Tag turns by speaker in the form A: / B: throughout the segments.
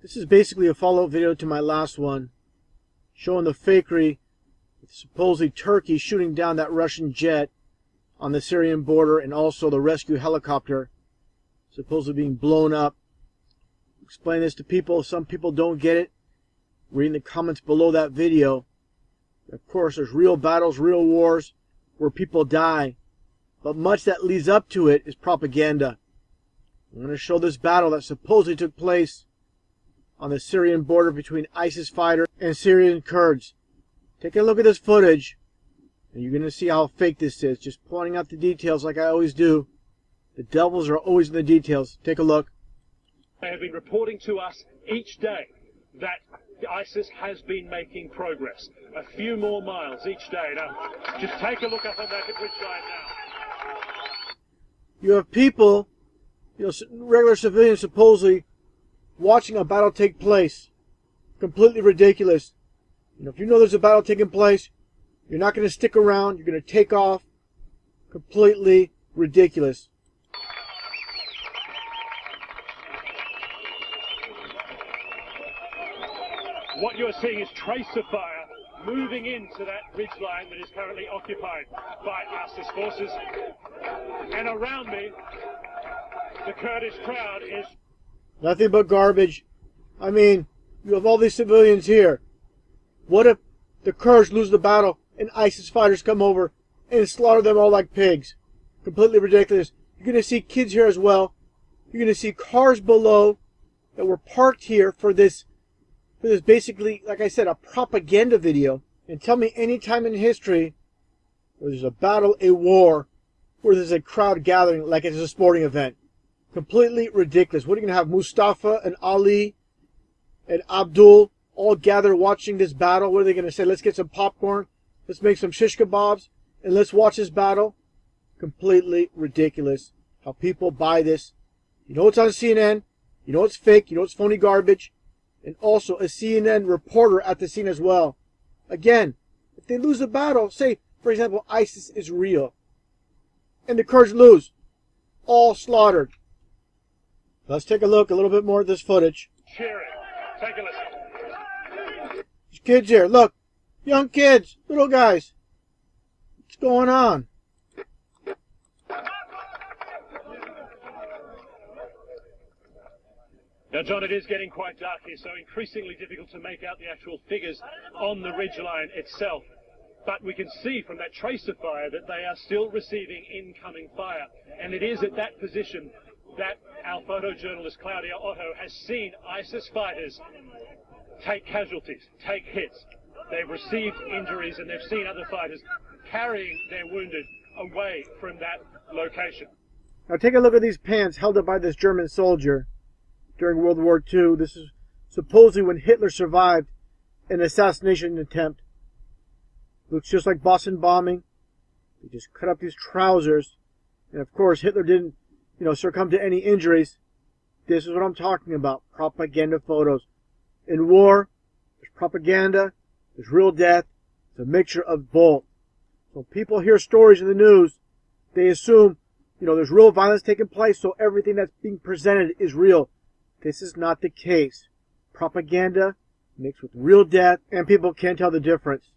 A: This is basically a follow-up video to my last one, showing the fakery with supposedly Turkey shooting down that Russian jet on the Syrian border, and also the rescue helicopter supposedly being blown up. Explain this to people. Some people don't get it. Reading the comments below that video. Of course, there's real battles, real wars where people die, but much that leads up to it is propaganda. I'm going to show this battle that supposedly took place on the Syrian border between ISIS fighters and Syrian Kurds. Take a look at this footage, and you're going to see how fake this is. Just pointing out the details like I always do. The devils are always in the details. Take a look.
B: They have been reporting to us each day that ISIS has been making progress. A few more miles each day. Now, just take a look up on that ridge line now.
A: You have people, regular civilians supposedly, watching a battle take place. Completely ridiculous. If you know there's a battle taking place, you're not going to stick around. You're going to take off. Completely ridiculous.
B: What you're seeing is tracer fire moving into that ridgeline that is currently occupied by ISIS forces. And around me, the Kurdish crowd is
A: nothing but garbage. I mean, you have all these civilians here. What if the Kurds lose the battle and ISIS fighters come over and slaughter them all like pigs? Completely ridiculous. You're going to see kids here as well. You're going to see cars below that were parked here for this basically, like I said, a propaganda video. And tell me any time in history where there's a battle, a war, where there's a crowd gathering like it's a sporting event. Completely ridiculous. What are you going to have Mustafa and Ali and Abdul all gather watching this battle? What are they going to say? Let's get some popcorn, let's make some shish kebabs, and let's watch this battle? Completely ridiculous how people buy this. You know it's on CNN, you know it's fake, you know it's phony garbage, and also a CNN reporter at the scene as well. Again, if they lose the battle, say, for example, ISIS is real, and the Kurds lose, all slaughtered. Let's take a look a little bit more at this footage.
B: cheering. Take a listen.
A: There's kids here. Look. Young kids. Little guys. What's going on?
B: Now, John, it is getting quite dark here, so increasingly difficult to make out the actual figures on the ridgeline itself. But we can see from that tracer fire that they are still receiving incoming fire. And it is at that position that our photojournalist Claudia Otto has seen ISIS fighters take casualties, take hits. They've received injuries, and they've seen other fighters carrying their wounded away from that location.
A: Now take a look at these pants held up by this German soldier during World War II. This is supposedly when Hitler survived an assassination attempt. Looks just like Boston bombing. They just cut up these trousers. And of course, Hitler didn't, succumb to any injuries. This is what I'm talking about. Propaganda photos. In war, there's propaganda, there's real death. It's a mixture of both. So people hear stories in the news, they assume, there's real violence taking place, so everything that's being presented is real. This is not the case. Propaganda mixed with real death, and people can't tell the difference.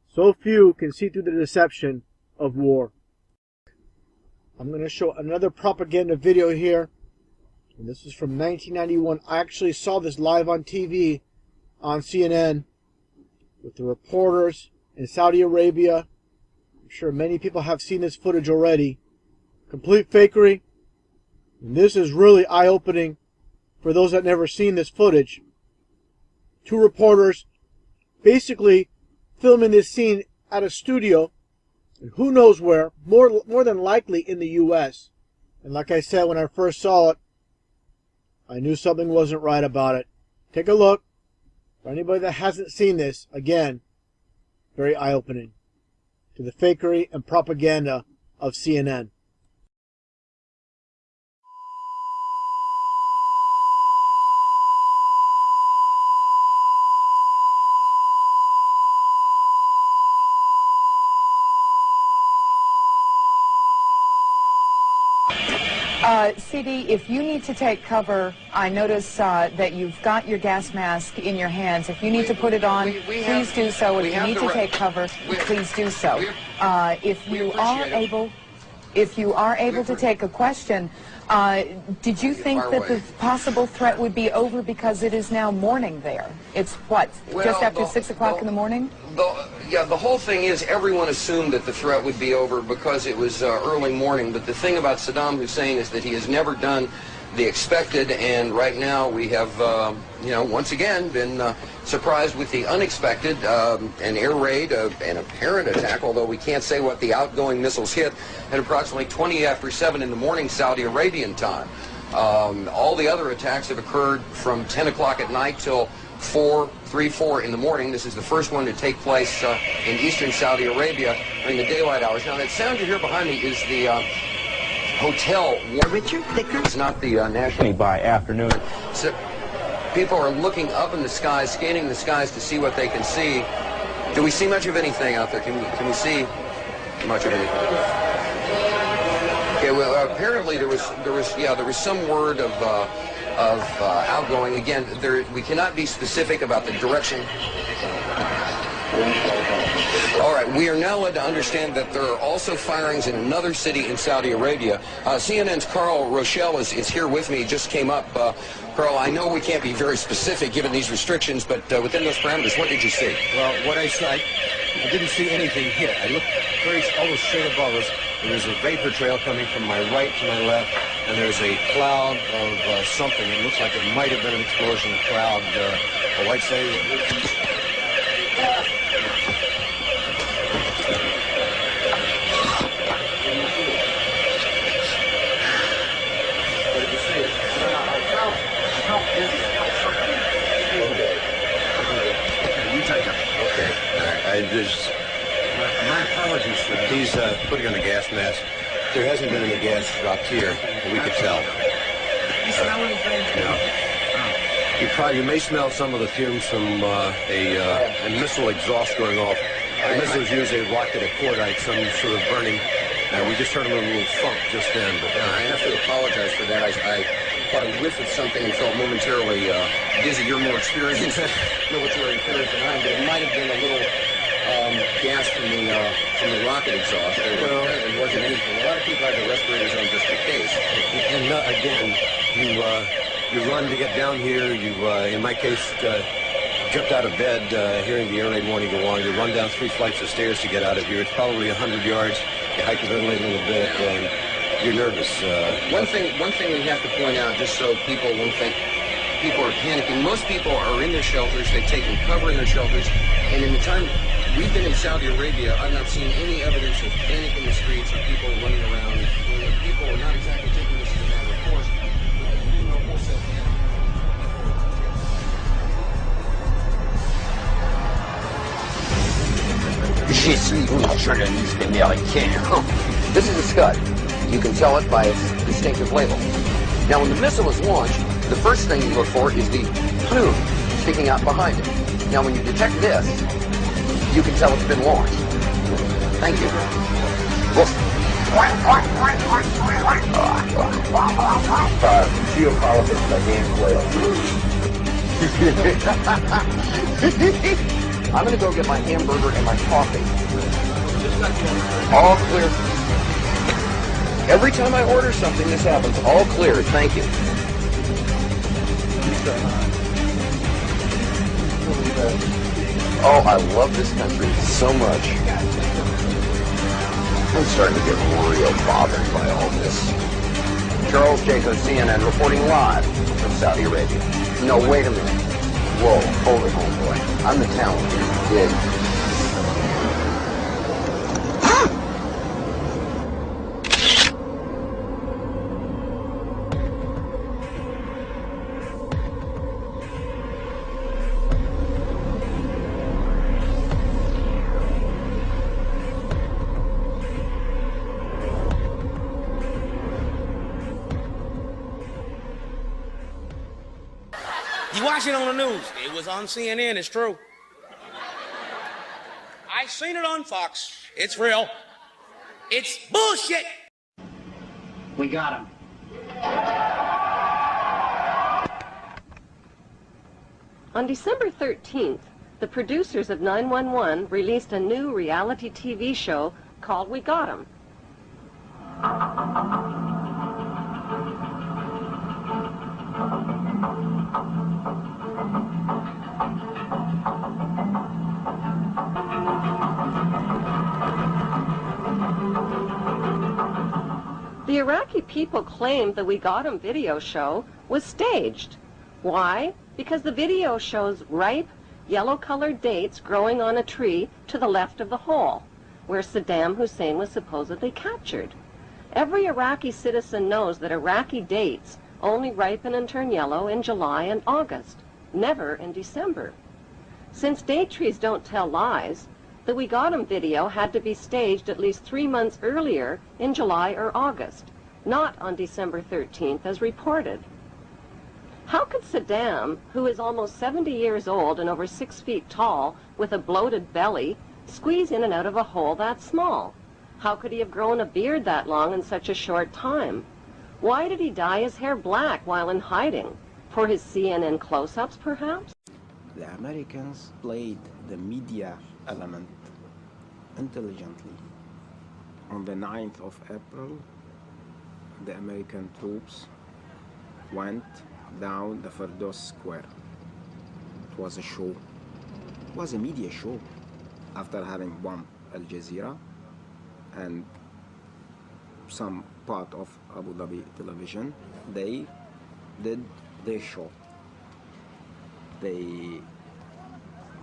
A: So few can see through the deception of war. I'm going to show another propaganda video here. And this is from 1991. I actually saw this live on TV on CNN with the reporters in Saudi Arabia. I'm sure many people have seen this footage already. Complete fakery. And this is really eye-opening for those that never seen this footage. Two reporters basically filming this scene at a studio, and who knows where, more than likely in the U.S. And like I said, when I first saw it, I knew something wasn't right about it. Take a look. For anybody that hasn't seen this, again, very eye-opening to the fakery and propaganda of CNN.
C: CD, if you need to take cover, I notice that you've got your gas mask in your hands. If you need to put it on, please do so. If you need to take cover, please do so. If you are able to take a question, did you think that the possible threat would be over because it is now morning there? It's what, just after 6 o'clock in the morning?
D: Yeah, the whole thing is everyone assumed that the threat would be over because it was early morning. But the thing about Saddam Hussein is that he has never done the expected, and right now we have, you know, once again been surprised with the unexpected, an air raid, an apparent attack, although we can't say what the outgoing missiles hit, at approximately 20 after 7 in the morning Saudi Arabian time. All the other attacks have occurred from 10 o'clock at night till 3, 4 in the morning. This is the first one to take place in eastern Saudi Arabia during the daylight hours. Now, that sound you hear behind me is the hotel.
E: Richard Thicker.
D: It's not the national. By afternoon. So people are looking up in the skies, scanning the skies to see what they can see. Do we see much of anything out there? Can we see much of anything? Okay, well, apparently there was some word of outgoing. Again, we cannot be specific about the direction. All right, we are now led to understand that there are also firings in another city in Saudi Arabia. CNN's Carl Rochelle is here with me. He just came up. Carl, I know we can't be very specific given these restrictions, but within those parameters, what did you see?
F: Well, what I saw, I didn't see anything hit. I looked almost straight above us. There was a vapor trail coming from my right to my left, and there's a cloud of something. It looks like it might have been an explosion, a cloud, a white say. My apologies for that. He's putting on a gas mask. There hasn't been any gas dropped here, but we could tell. You smell anything? No. You may smell some of the fumes from a missile exhaust going off. The missiles use a rocket, a cordite, some sort of burning. We just heard a little thump just then. But
D: I have to apologize for that. I caught a whiff of something and felt momentarily dizzy. You're more experienced, military experience than I am, but it might have been a little gas from the rocket exhaust. It wasn't anything. A lot of people have their respirators on just in case.
F: And again, you run to get down here. You, in my case, jumped out of bed, hearing the air raid warning go on. You run down 3 flights of stairs to get out of here. It's probably 100 yards. You hyperventilate a little bit, and you're nervous.
D: One thing we have to point out, just so people won't think people are panicking. Most people are in their shelters. They've taken cover in their shelters, and in the time we've been in Saudi Arabia, I've not seen any evidence of panic in the streets or people running around. People are not exactly taking this as a matter of course.
G: Je suis un journaliste américain.
D: This is a Scud. You can tell it by its distinctive label. Now, when the missile is launched, the first thing you look for is the plume sticking out behind it. Now, when you detect this, you can tell it's been launched. Thank you.
G: Geopolitics by Dan Quayle.
D: I'm going to go get my hamburger and my coffee. All clear. Every time I order something, this happens. All clear. Thank you. Oh, I love this country so much. I'm starting to get real bothered by all this. Charles Jacob, CNN, reporting live from Saudi Arabia. No, wait a minute. Whoa, hold it, homeboy. I'm the talent here. Dig.
H: You watch it on the news. It was on CNN, it's true. I seen it on Fox. It's real. It's bullshit.
E: We got him. On December 13th, the producers of 911 released a new reality TV show called We Got 'Em. The Iraqi people claimed the We Got 'Em video show was staged. Why? Because the video shows ripe, yellow-colored dates growing on a tree to the left of the hole, where Saddam Hussein was supposedly captured. Every Iraqi citizen knows that Iraqi dates only ripen and turn yellow in July and August, never in December. Since date trees don't tell lies, the We Got 'Em video had to be staged at least 3 months earlier in July or August, not on December 13th as reported. How could Saddam, who is almost 70 years old and over 6 feet tall with a bloated belly, squeeze in and out of a hole that small? How could he have grown a beard that long in such a short time? Why did he dye his hair black while in hiding? For his CNN close-ups, perhaps?
I: The Americans played the media element intelligently. On the 9th of April, the American troops went down the Firdaus Square. It was a show. It was a media show. After having bombed Al Jazeera and some part of Abu Dhabi television, they did their show. They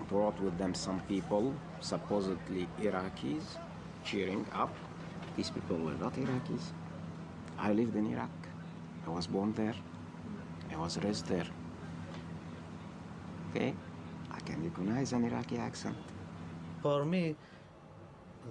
I: brought with them some people, supposedly Iraqis, cheering up. These people were not Iraqis. I lived in Iraq. I was born there. I was raised there. Okay? I can recognize an Iraqi accent.
J: For me,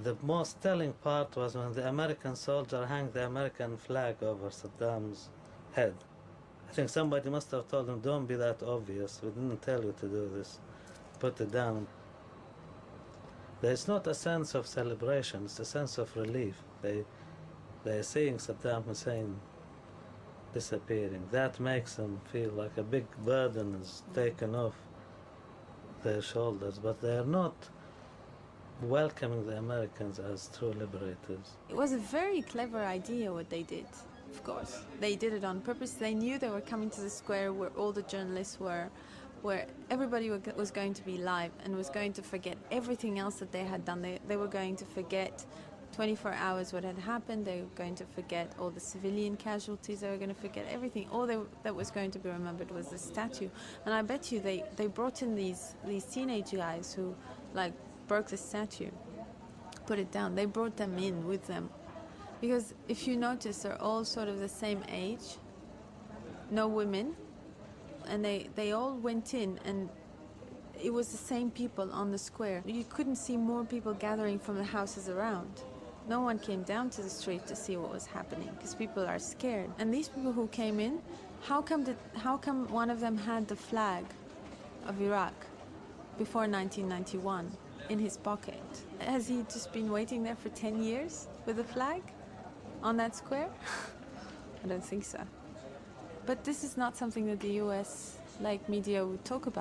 J: the most telling part was when the American soldier hung the American flag over Saddam's head. I think somebody must have told him, don't be that obvious. We didn't tell you to do this. Put it down. There's not a sense of celebration, it's a sense of relief. They're seeing Saddam Hussein disappearing. That makes them feel like a big burden is taken off their shoulders, but they're not welcoming the Americans as true liberators.
K: It was a very clever idea what they did, of course. They did it on purpose. They knew they were coming to the square where all the journalists were, where everybody was going to be live and was going to forget everything else that they had done. They were going to forget 24 hours what had happened. They were going to forget all the civilian casualties. They were going to forget everything. All that was going to be remembered was the statue. And I bet you they brought in these teenage guys who like broke the statue, put it down. They brought them in with them. Because if you notice, they're all sort of the same age, no women, and they all went in, and it was the same people on the square. You couldn't see more people gathering from the houses around. No one came down to the street to see what was happening, because people are scared. And these people who came in, how come one of them had the flag of Iraq before 1991 in his pocket? Has he just been waiting there for 10 years with a flag on that square? I don't think so. But this is not something that the US, like media, would talk about.